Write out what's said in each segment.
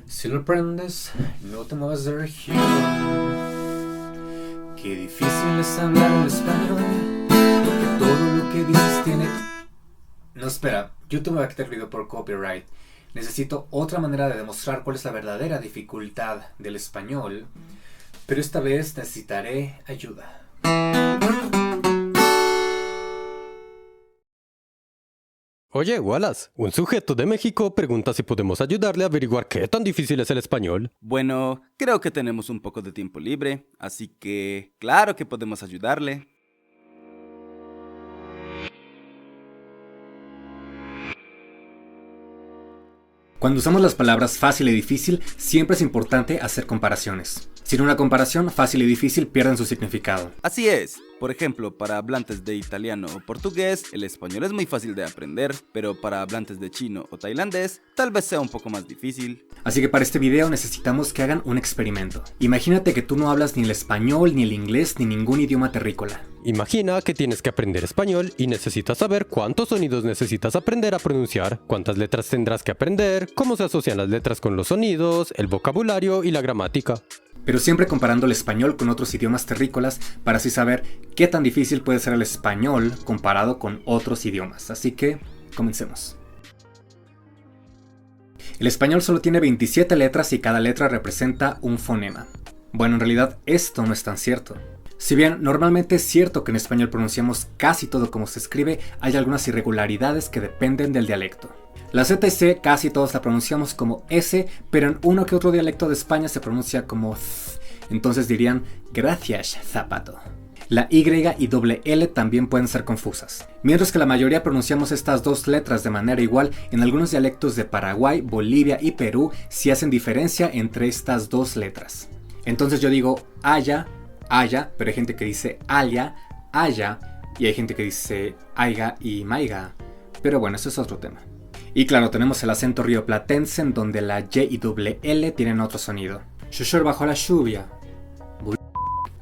Si lo aprendes, no te muevas de región. Qué difícil es hablar el español, porque todo lo que dices tiene... No, espera, YouTube me va a quitar el video por copyright. Necesito otra manera de demostrar cuál es la verdadera dificultad del español, pero esta vez necesitaré ayuda. Oye, Wallace, un sujeto de México pregunta si podemos ayudarle a averiguar qué tan difícil es el español. Bueno, creo que tenemos un poco de tiempo libre, así que claro que podemos ayudarle. Cuando usamos las palabras fácil y difícil, siempre es importante hacer comparaciones. Sin una comparación, fácil y difícil pierden su significado. Así es. Por ejemplo, para hablantes de italiano o portugués, el español es muy fácil de aprender, pero para hablantes de chino o tailandés, tal vez sea un poco más difícil. Así que para este video necesitamos que hagan un experimento. Imagínate que tú no hablas ni el español, ni el inglés, ni ningún idioma terrícola. Imagina que tienes que aprender español y necesitas saber cuántos sonidos necesitas aprender a pronunciar, cuántas letras tendrás que aprender, cómo se asocian las letras con los sonidos, el vocabulario y la gramática. Pero siempre comparando el español con otros idiomas terrícolas para así saber qué tan difícil puede ser el español comparado con otros idiomas. Así que, comencemos. El español solo tiene 27 letras y cada letra representa un fonema. Bueno, en realidad esto no es tan cierto. Si bien normalmente es cierto que en español pronunciamos casi todo como se escribe, hay algunas irregularidades que dependen del dialecto. La Z y C casi todos la pronunciamos como S, pero en uno que otro dialecto de España se pronuncia como Z, entonces dirían gracias, zapato. La Y y doble L también pueden ser confusas. Mientras que la mayoría pronunciamos estas dos letras de manera igual, en algunos dialectos de Paraguay, Bolivia y Perú sí hacen diferencia entre estas dos letras. Entonces yo digo haya, haya, pero hay gente que dice haya, haya, y hay gente que dice aiga y maiga. Pero bueno, eso es otro tema. Y claro, tenemos el acento rioplatense en donde la Y y doble L tienen otro sonido. Llover bajo la lluvia.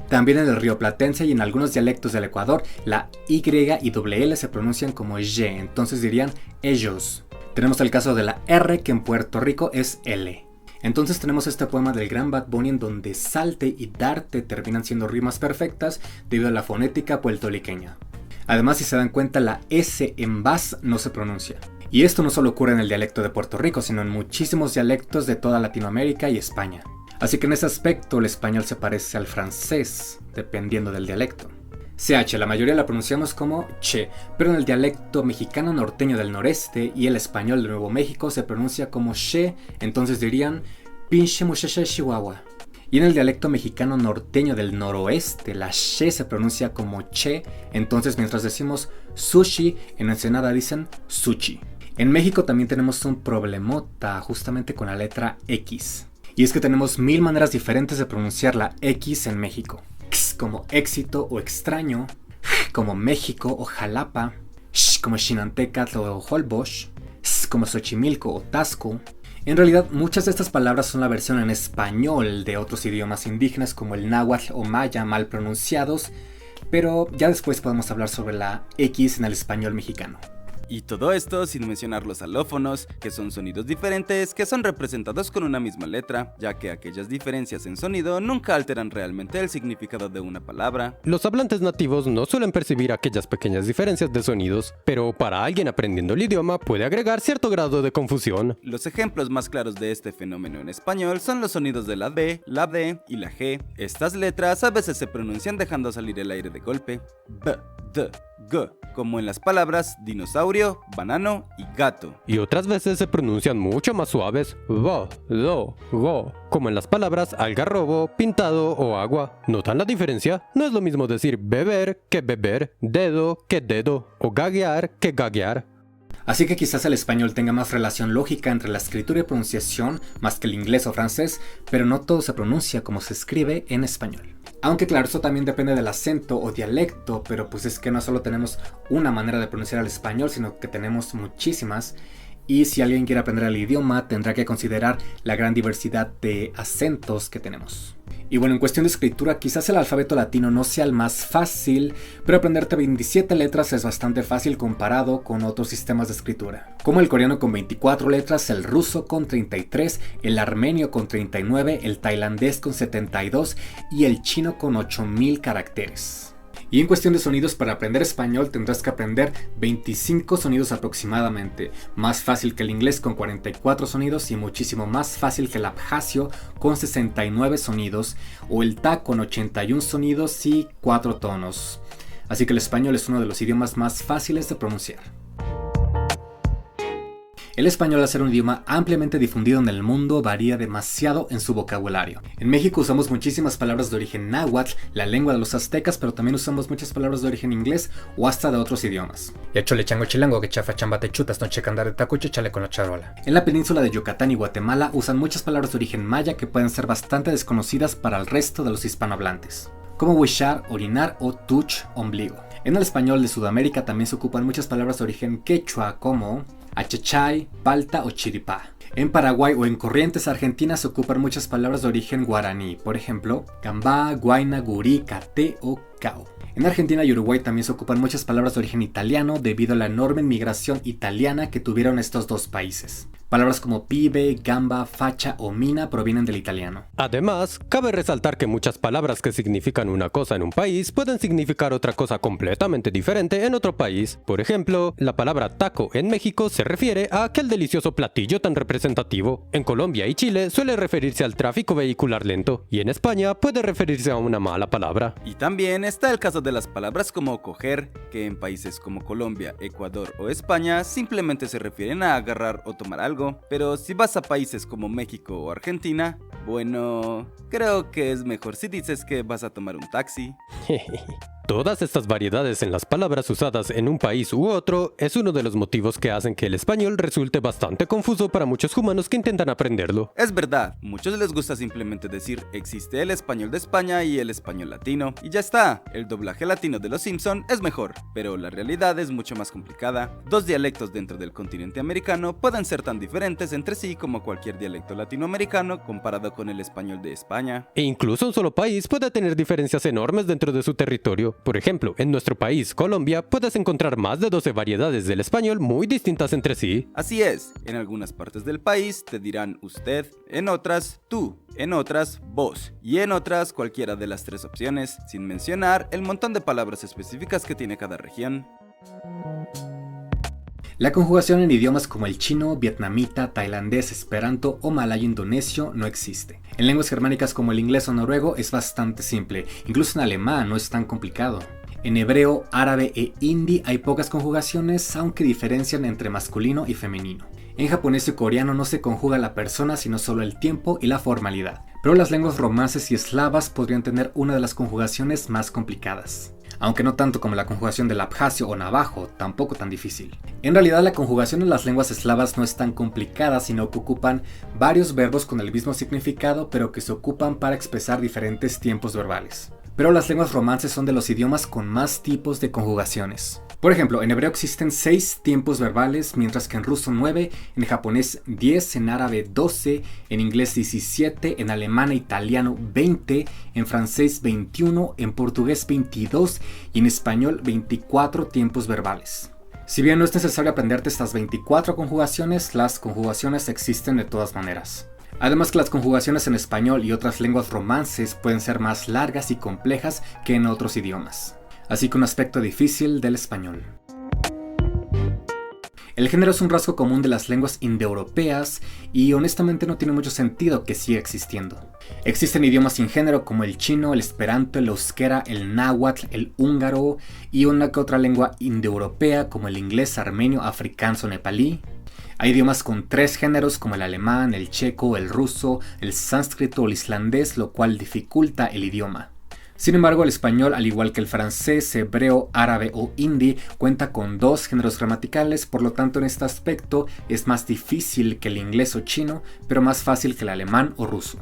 También en el rioplatense y en algunos dialectos del Ecuador, la Y y doble L se pronuncian como Y, entonces dirían ellos. Tenemos el caso de la R, que en Puerto Rico es L. Entonces tenemos este poema del gran Bad Bunny en donde salte y darte terminan siendo rimas perfectas debido a la fonética puertorriqueña. Además, si se dan cuenta, la S en vas no se pronuncia. Y esto no solo ocurre en el dialecto de Puerto Rico, sino en muchísimos dialectos de toda Latinoamérica y España. Así que en ese aspecto el español se parece al francés, dependiendo del dialecto. CH, la mayoría la pronunciamos como che, pero en el dialecto mexicano norteño del noreste y el español de Nuevo México se pronuncia como she, entonces dirían pinche muchacha de Chihuahua. Y en el dialecto mexicano norteño del noroeste, la she se pronuncia como che, entonces mientras decimos sushi, en Ensenada dicen sushi. En México también tenemos un problemota justamente con la letra X. Y es que tenemos 1000 maneras diferentes de pronunciar la X en México. X como éxito o extraño, J como México o Jalapa, Sh como Xinantecatl o Holbox, S como Xochimilco o Tasco. En realidad, muchas de estas palabras son la versión en español de otros idiomas indígenas como el náhuatl o maya mal pronunciados, pero ya después podemos hablar sobre la X en el español mexicano. Y todo esto sin mencionar los alófonos, que son sonidos diferentes que son representados con una misma letra, ya que aquellas diferencias en sonido nunca alteran realmente el significado de una palabra. Los hablantes nativos no suelen percibir aquellas pequeñas diferencias de sonidos, pero para alguien aprendiendo el idioma puede agregar cierto grado de confusión. Los ejemplos más claros de este fenómeno en español son los sonidos de la B, la D y la G. Estas letras a veces se pronuncian dejando salir el aire de golpe. B, D, G, como en las palabras dinosaurio, banano y gato. Y otras veces se pronuncian mucho más suaves, bo, do, go, como en las palabras algarrobo, pintado o agua. ¿Notan la diferencia? No es lo mismo decir beber que beber, dedo que dedo, o gaguear que gaguear. Así que quizás el español tenga más relación lógica entre la escritura y pronunciación más que el inglés o francés, pero no todo se pronuncia como se escribe en español. Aunque claro, eso también depende del acento o dialecto, pero pues es que no solo tenemos una manera de pronunciar el español, sino que tenemos muchísimas. Y si alguien quiere aprender el idioma, tendrá que considerar la gran diversidad de acentos que tenemos. Y bueno, en cuestión de escritura, quizás el alfabeto latino no sea el más fácil, pero aprenderte 27 letras es bastante fácil comparado con otros sistemas de escritura, como el coreano con 24 letras, el ruso con 33, el armenio con 39, el tailandés con 72 y el chino con 8000 caracteres. Y en cuestión de sonidos, para aprender español tendrás que aprender 25 sonidos aproximadamente, más fácil que el inglés con 44 sonidos y muchísimo más fácil que el abjasio con 69 sonidos o el ta con 81 sonidos y 4 tonos. Así que el español es uno de los idiomas más fáciles de pronunciar. El español, al ser un idioma ampliamente difundido en el mundo, varía demasiado en su vocabulario. En México usamos muchísimas palabras de origen náhuatl, la lengua de los aztecas, pero también usamos muchas palabras de origen inglés o hasta de otros idiomas. Ya chole chango chilango, que chafa chamba te chutas, no checa andar de tacucho, chale con la charola. En la península de Yucatán y Guatemala usan muchas palabras de origen maya que pueden ser bastante desconocidas para el resto de los hispanohablantes, como wishar, orinar o tuch, ombligo. En el español de Sudamérica también se ocupan muchas palabras de origen quechua como achachay, palta o chiripá. En Paraguay o en Corrientes, Argentina, se ocupan muchas palabras de origen guaraní, por ejemplo, gambá, guayna, gurí, caté o cao. En Argentina y Uruguay también se ocupan muchas palabras de origen italiano debido a la enorme inmigración italiana que tuvieron estos dos países. Palabras como pibe, gamba, facha o mina provienen del italiano. Además, cabe resaltar que muchas palabras que significan una cosa en un país pueden significar otra cosa completamente diferente en otro país. Por ejemplo, la palabra taco en México se refiere a aquel delicioso platillo tan representativo. En Colombia y Chile suele referirse al tráfico vehicular lento, y en España puede referirse a una mala palabra. Y también está el caso de las palabras como coger, que en países como Colombia, Ecuador o España simplemente se refieren a agarrar o tomar algo. Pero si vas a países como México o Argentina, bueno, creo que es mejor si dices que vas a tomar un taxi. Todas estas variedades en las palabras usadas en un país u otro es uno de los motivos que hacen que el español resulte bastante confuso para muchos humanos que intentan aprenderlo. Es verdad, muchos les gusta simplemente decir existe el español de España y el español latino, y ya está, el doblaje latino de Los Simpson es mejor, pero la realidad es mucho más complicada. Dos dialectos dentro del continente americano pueden ser tan diferentes entre sí como cualquier dialecto latinoamericano comparado con el español de España. E incluso un solo país puede tener diferencias enormes dentro de su territorio. Por ejemplo, en nuestro país, Colombia, puedes encontrar más de 12 variedades del español muy distintas entre sí. Así es, en algunas partes del país te dirán usted, en otras tú, en otras vos, y en otras cualquiera de las tres opciones, sin mencionar el montón de palabras específicas que tiene cada región. La conjugación en idiomas como el chino, vietnamita, tailandés, esperanto o malayo indonesio no existe. En lenguas germánicas como el inglés o noruego es bastante simple, incluso en alemán no es tan complicado. En hebreo, árabe e hindi hay pocas conjugaciones, aunque diferencian entre masculino y femenino. En japonés y coreano no se conjuga la persona sino solo el tiempo y la formalidad, pero las lenguas romances y eslavas podrían tener una de las conjugaciones más complicadas. Aunque no tanto como la conjugación del abjasio o navajo, tampoco tan difícil. En realidad la conjugación en las lenguas eslavas no es tan complicada, sino que ocupan varios verbos con el mismo significado, pero que se ocupan para expresar diferentes tiempos verbales. Pero las lenguas romances son de los idiomas con más tipos de conjugaciones. Por ejemplo, en hebreo existen 6 tiempos verbales, mientras que en ruso 9, en japonés 10, en árabe 12, en inglés 17, en alemán e italiano 20, en francés 21, en portugués 22 y en español 24 tiempos verbales. Si bien no es necesario aprenderte estas 24 conjugaciones, las conjugaciones existen de todas maneras. Además que las conjugaciones en español y otras lenguas romances pueden ser más largas y complejas que en otros idiomas. Así que un aspecto difícil del español. El género es un rasgo común de las lenguas indoeuropeas y honestamente no tiene mucho sentido que siga existiendo. Existen idiomas sin género como el chino, el esperanto, el euskera, el náhuatl, el húngaro y una que otra lengua indoeuropea como el inglés, armenio, afrikaans o nepalí. Hay idiomas con 3 géneros como el alemán, el checo, el ruso, el sánscrito o el islandés, lo cual dificulta el idioma. Sin embargo, el español, al igual que el francés, hebreo, árabe o hindi, cuenta con 2 géneros gramaticales, por lo tanto en este aspecto es más difícil que el inglés o chino, pero más fácil que el alemán o ruso.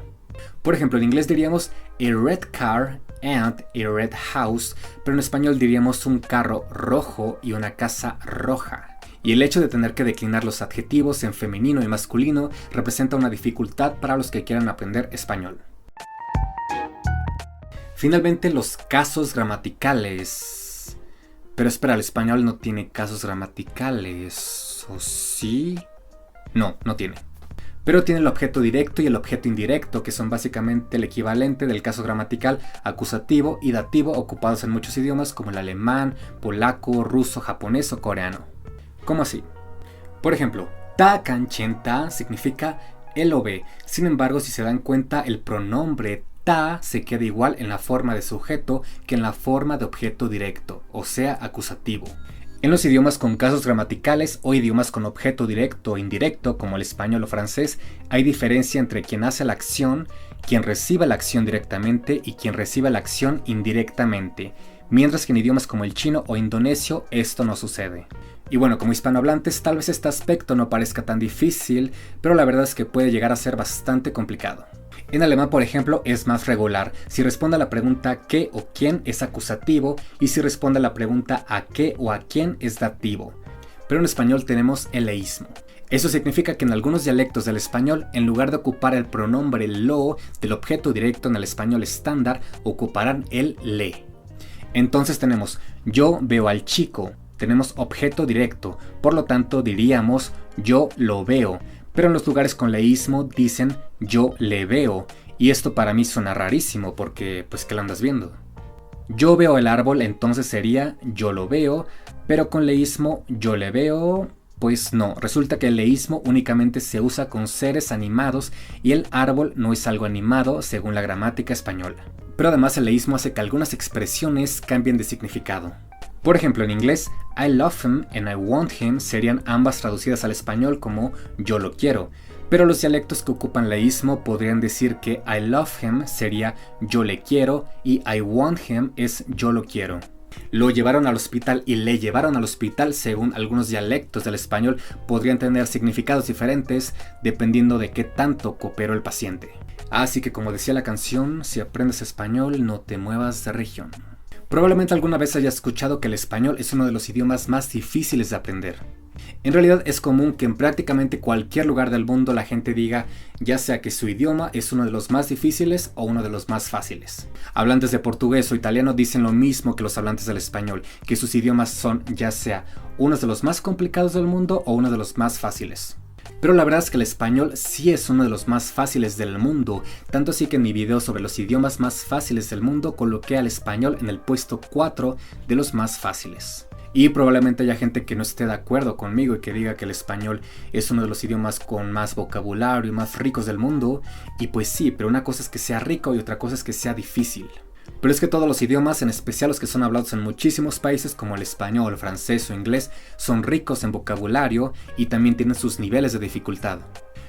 Por ejemplo, en inglés diríamos a red car and a red house, pero en español diríamos un carro rojo y una casa roja. Y el hecho de tener que declinar los adjetivos en femenino y masculino representa una dificultad para los que quieran aprender español. Finalmente, los casos gramaticales. Pero espera, el español no tiene casos gramaticales, ¿o sí? No, no tiene. Pero tiene el objeto directo y el objeto indirecto, que son básicamente el equivalente del caso gramatical acusativo y dativo ocupados en muchos idiomas como el alemán, polaco, ruso, japonés o coreano. ¿Cómo así? Por ejemplo, ta kanchenta significa él o ve. Sin embargo, si se dan cuenta, el pronombre ta se queda igual en la forma de sujeto que en la forma de objeto directo, o sea, acusativo. En los idiomas con casos gramaticales o idiomas con objeto directo o indirecto, como el español o francés, hay diferencia entre quien hace la acción, quien recibe la acción directamente y quien recibe la acción indirectamente, mientras que en idiomas como el chino o indonesio esto no sucede. Y bueno, como hispanohablantes tal vez este aspecto no parezca tan difícil, pero la verdad es que puede llegar a ser bastante complicado. En alemán, por ejemplo, es más regular. Si responde a la pregunta qué o quién es acusativo y si responde a la pregunta a qué o a quién es dativo. Pero en español tenemos el leísmo. Eso significa que en algunos dialectos del español, en lugar de ocupar el pronombre lo del objeto directo en el español estándar, ocuparán el le. Entonces tenemos yo veo al chico, tenemos objeto directo, por lo tanto diríamos yo lo veo. Pero en los lugares con leísmo dicen yo le veo, y esto para mí suena rarísimo porque pues ¿qué lo andas viendo? Yo veo el árbol, entonces sería yo lo veo, pero con leísmo yo le veo, pues no, resulta que el leísmo únicamente se usa con seres animados y el árbol no es algo animado según la gramática española. Pero además el leísmo hace que algunas expresiones cambien de significado. Por ejemplo, en inglés, I love him and I want him serían ambas traducidas al español como yo lo quiero, pero los dialectos que ocupan leísmo podrían decir que I love him sería yo le quiero y I want him es yo lo quiero. Lo llevaron al hospital y le llevaron al hospital, según algunos dialectos del español, podrían tener significados diferentes dependiendo de qué tanto cooperó el paciente. Así que como decía la canción, si aprendes español no te muevas de región. Probablemente alguna vez hayas escuchado que el español es uno de los idiomas más difíciles de aprender. En realidad es común que en prácticamente cualquier lugar del mundo la gente diga ya sea que su idioma es uno de los más difíciles o uno de los más fáciles. Hablantes de portugués o italiano dicen lo mismo que los hablantes del español, que sus idiomas son ya sea uno de los más complicados del mundo o uno de los más fáciles. Pero la verdad es que el español sí es uno de los más fáciles del mundo, tanto así que en mi video sobre los idiomas más fáciles del mundo coloqué al español en el puesto 4 de los más fáciles. Y probablemente haya gente que no esté de acuerdo conmigo y que diga que el español es uno de los idiomas con más vocabulario y más ricos del mundo, y pues sí, pero una cosa es que sea rico y otra cosa es que sea difícil. Pero es que todos los idiomas, en especial los que son hablados en muchísimos países como el español, francés o inglés, son ricos en vocabulario y también tienen sus niveles de dificultad.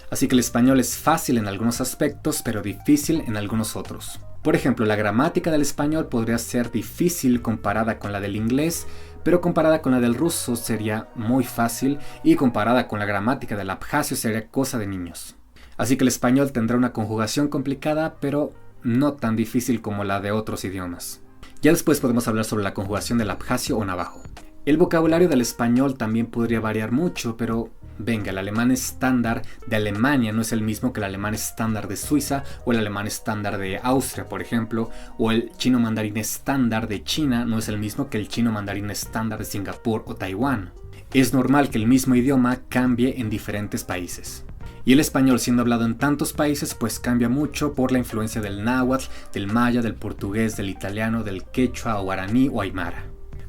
Así que el español es fácil en algunos aspectos, pero difícil en algunos otros. Por ejemplo, la gramática del español podría ser difícil comparada con la del inglés, pero comparada con la del ruso sería muy fácil y comparada con la gramática del abjasio sería cosa de niños. Así que el español tendrá una conjugación complicada, pero no tan difícil como la de otros idiomas. Ya después podemos hablar sobre la conjugación del abjasio o navajo. El vocabulario del español también podría variar mucho, pero venga, el alemán estándar de Alemania no es el mismo que el alemán estándar de Suiza o el alemán estándar de Austria, por ejemplo, o el chino mandarín estándar de China no es el mismo que el chino mandarín estándar de Singapur o Taiwán. Es normal que el mismo idioma cambie en diferentes países. Y el español, siendo hablado en tantos países, pues cambia mucho por la influencia del náhuatl, del maya, del portugués, del italiano, del quechua o guaraní o aymara.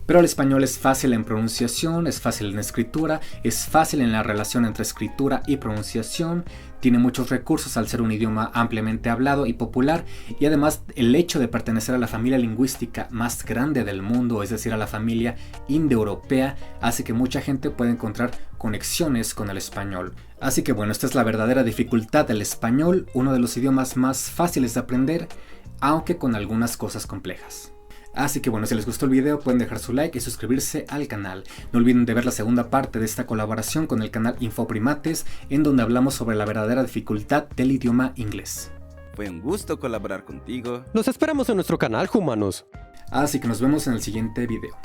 Pero el español es fácil en pronunciación, es fácil en escritura, es fácil en la relación entre escritura y pronunciación, tiene muchos recursos al ser un idioma ampliamente hablado y popular, y además el hecho de pertenecer a la familia lingüística más grande del mundo, es decir, a la familia indoeuropea, hace que mucha gente pueda encontrar conexiones con el español. Así que bueno, esta es la verdadera dificultad del español, uno de los idiomas más fáciles de aprender, aunque con algunas cosas complejas. Así que bueno, si les gustó el video pueden dejar su like y suscribirse al canal. No olviden de ver la segunda parte de esta colaboración con el canal Infoprimates, en donde hablamos sobre la verdadera dificultad del idioma inglés. Fue un gusto colaborar contigo. Los esperamos en nuestro canal, humanos. Así que nos vemos en el siguiente video.